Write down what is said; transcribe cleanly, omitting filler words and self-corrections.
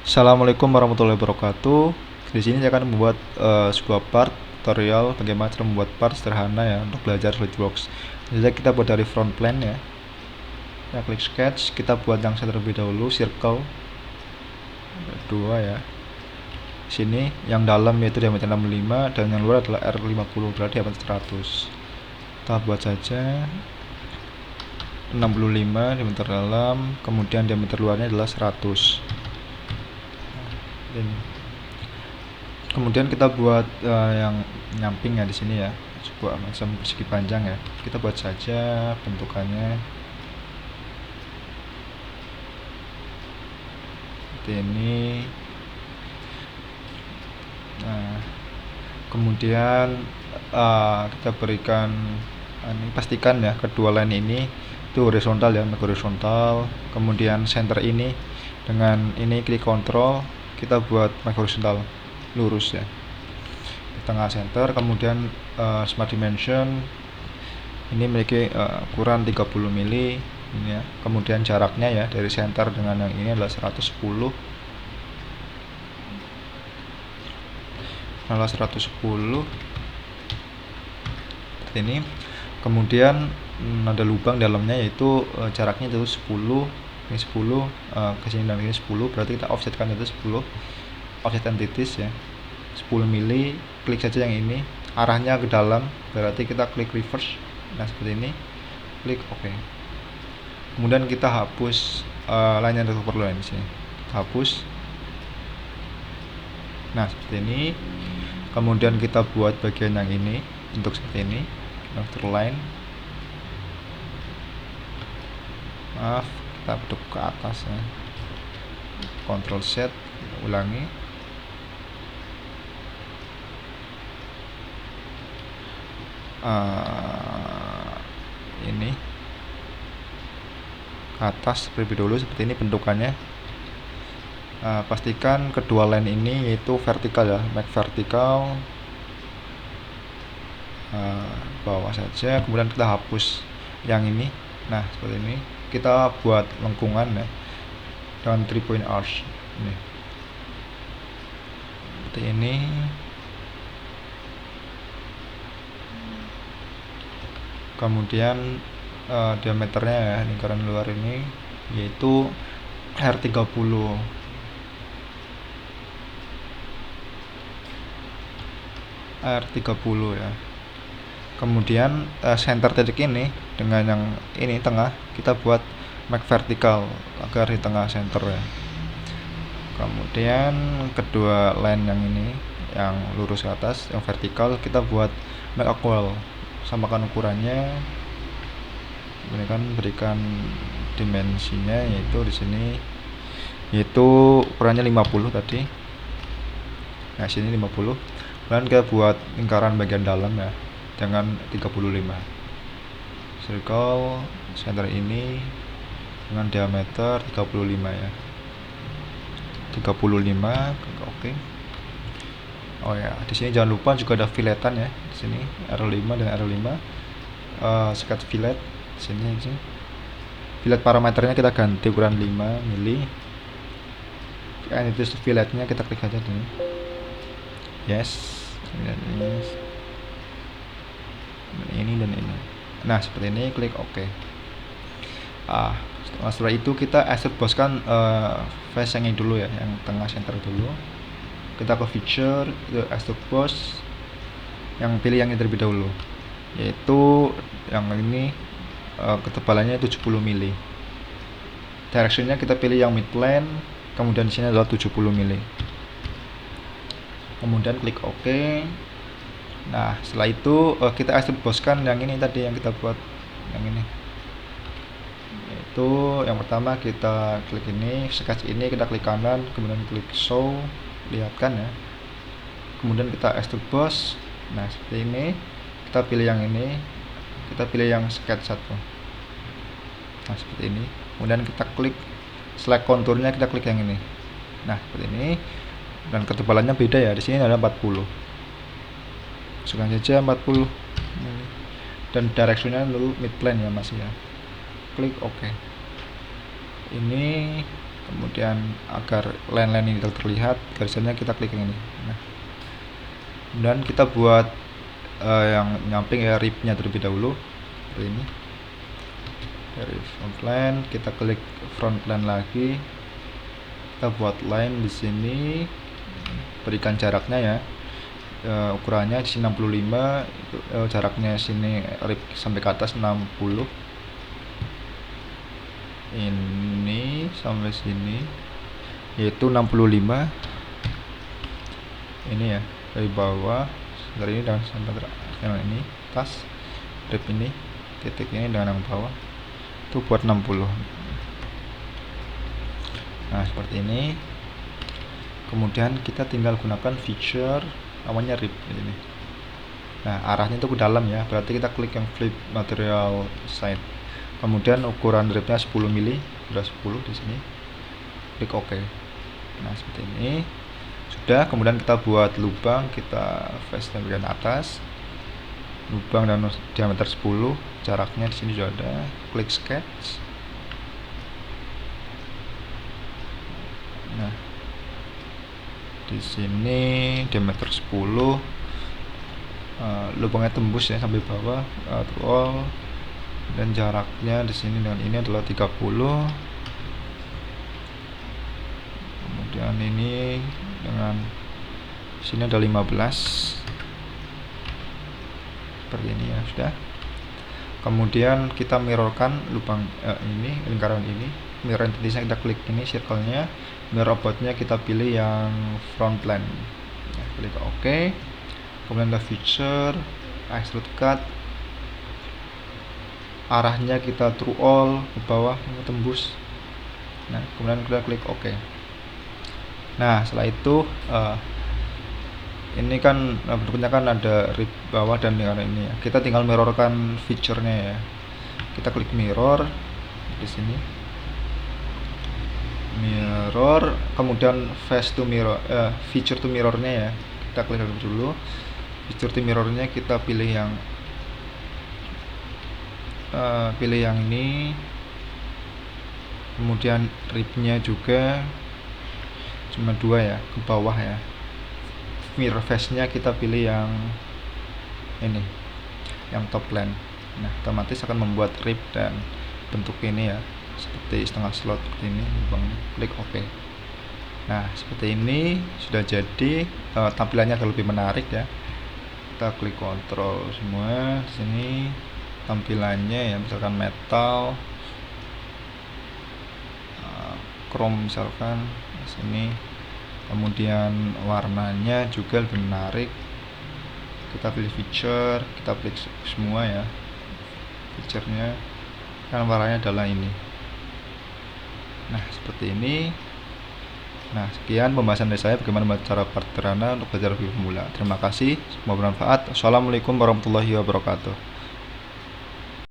Assalamualaikum warahmatullahi wabarakatuh. Di sini saya akan membuat sebuah part tutorial bagaimana cara membuat part sederhana ya untuk belajar SolidWorks. Jadi kita buat dari front plane ya. Kita klik sketch, kita buat yang terlebih dahulu circle dua ya. Sini yang dalam yaitu diameter 65 dan yang luar adalah R50 berarti diameter 100. Kita buat saja 65 diameter dalam, kemudian diameter luarnya adalah 100. Ini. Kemudian kita buat yang nyamping ya di sini ya, sebuah macam persegi panjang ya. Kita buat saja bentukannya seperti ini. Nah, kemudian kita berikan ini, pastikan ya kedua line ini itu horizontal ya, horizontal. Kemudian center ini dengan ini klik kontrol, kita buat horizontal lurus ya di tengah center. Kemudian smart dimension ini memiliki ukuran 30 mili ini ya. Kemudian jaraknya ya dari center dengan yang ini adalah 110 ini. Kemudian ada lubang dalamnya yaitu jaraknya itu 10, ini 10 ke sini dan ini 10, berarti kita offsetkan itu 10 offset entities ya, 10 mili. Klik saja yang ini, arahnya ke dalam, berarti kita klik reverse. Nah seperti ini, klik OK. Kemudian kita hapus line yang tidak perlu di sini, hapus. Nah seperti ini. Kemudian kita buat bagian yang ini untuk seperti ini, line. Maaf, kita bentuk ke atas ya. Ctrl Z, ulangi. Ini ke atas terlebih dulu seperti ini bentukannya. Pastikan kedua line ini yaitu vertikal ya, make vertikal bawah saja. Kemudian kita hapus yang ini. Nah seperti ini, kita buat lengkungan ya dengan 3 point arch ini seperti ini. Kemudian diameternya ya, lingkaran luar ini yaitu R30 ya. Kemudian center titik ini dengan yang ini tengah kita buat make vertikal agar di tengah center ya. Kemudian kedua line yang ini yang lurus ke atas yang vertikal kita buat make equal, samakan ukurannya. Ini kan berikan dimensinya yaitu di sini yaitu ukurannya 50 tadi. Nah sini 50. Dan kita buat lingkaran bagian dalam ya dengan 35. Circle center ini dengan diameter 35 ya. 35, oke. Oh ya, di sini jangan lupa juga ada filetan ya. Di sini R5 dan R5. Sketch fillet sini aja. Fillet parameternya kita ganti ukuran 5 mili. And itu filletnya kita klik aja dulu. Yes. Ini dan ini. Nah seperti ini, klik OK. Setelah itu kita extrude face yang ini dulu ya, yang tengah center dulu. Kita ke feature, ke extrude boss, yang pilih yang ini terlebih dahulu, yaitu yang ini ketebalannya 70 mili. Directionnya kita pilih yang mid plane, kemudian di sini adalah 70 mili. Kemudian klik OK. Nah setelah itu kita extrude bosskan yang ini tadi yang kita buat yang ini. Itu yang pertama kita klik ini, sketch ini, kita klik kanan, kemudian klik show, lihatkan ya. Kemudian kita extrude boss. Nah seperti ini, kita pilih yang ini, kita pilih yang sketch satu. Nah seperti ini. Kemudian kita klik select konturnya, kita klik yang ini. Nah seperti ini. Dan ketebalannya beda ya, di sini ada 40. Sekarang saja 40. Dan directionnya dulu mid plane ya masih ya. Klik OK. Ini kemudian agar line-line ini terlihat garisannya kita klik yang ini. Nah, dan kita buat yang nyamping ya, ribnya terlebih dahulu seperti ini. Dari front line kita klik front line lagi, kita buat line di sini, berikan jaraknya ya, ukurannya di sini 65, jaraknya sini rib sampai ke atas 60, ini sampai sini yaitu 65, ini ya dari bawah dari ini dan sampai yang ini tas rib ini, titik ini dengan yang bawah itu buat 60. Nah seperti ini. Kemudian kita tinggal gunakan feature namanya rib ini. Nah arahnya itu ke dalam ya, berarti kita klik yang flip material side. Kemudian ukuran ribnya 10 mili, sudah 10 di sini. Klik OK. Nah seperti ini sudah. Kemudian kita buat lubang, kita face bagian atas, lubang dan diameter 10, jaraknya di sini sudah ada. Klik sketch. Nah di sini diameter 10, lubangnya tembus ya sampai bawah, all, dan jaraknya di sini dengan ini adalah 30. Kemudian ini dengan sini ada 15, seperti ini ya sudah. Kemudian kita mirrorkan lubang ini, lingkaran ini, mirror entities-nya kita klik ini circle-nya, mirror about-nya kita pilih yang front line ya, klik OK. Kemudian ada feature extrude cut, arahnya kita true all ke bawah tembus. Nah kemudian kita klik OK. Nah setelah itu ini kan bentuknya kan ada rib bawah dan lingkaran ini ya, kita tinggal mirrorkan feature-nya ya. Kita klik mirror di sini, mirror, kemudian face to mirror, feature to mirror-nya ya, kita klik dulu. Feature to mirror-nya kita pilih yang ini. Kemudian ribnya juga cuma 2 ya, ke bawah ya. Mirror face-nya kita pilih yang ini, yang top plane. Nah otomatis akan membuat rib dan bentuk ini ya, seperti setengah slot seperti ini lubangnya. Klik OK. Nah seperti ini sudah jadi, tampilannya akan lebih menarik ya. Kita klik kontrol semua di sini, tampilannya ya, misalkan metal, chrome misalkan di sini. Kemudian warnanya juga lebih menarik, kita pilih feature, kita klik semua ya, feature-nya kan warnanya adalah ini. Nah seperti ini. Nah sekian pembahasan dari saya bagaimana membuat cara sederhana untuk belajar lebih pemula. Terima kasih, semoga bermanfaat. Assalamualaikum warahmatullahi wabarakatuh.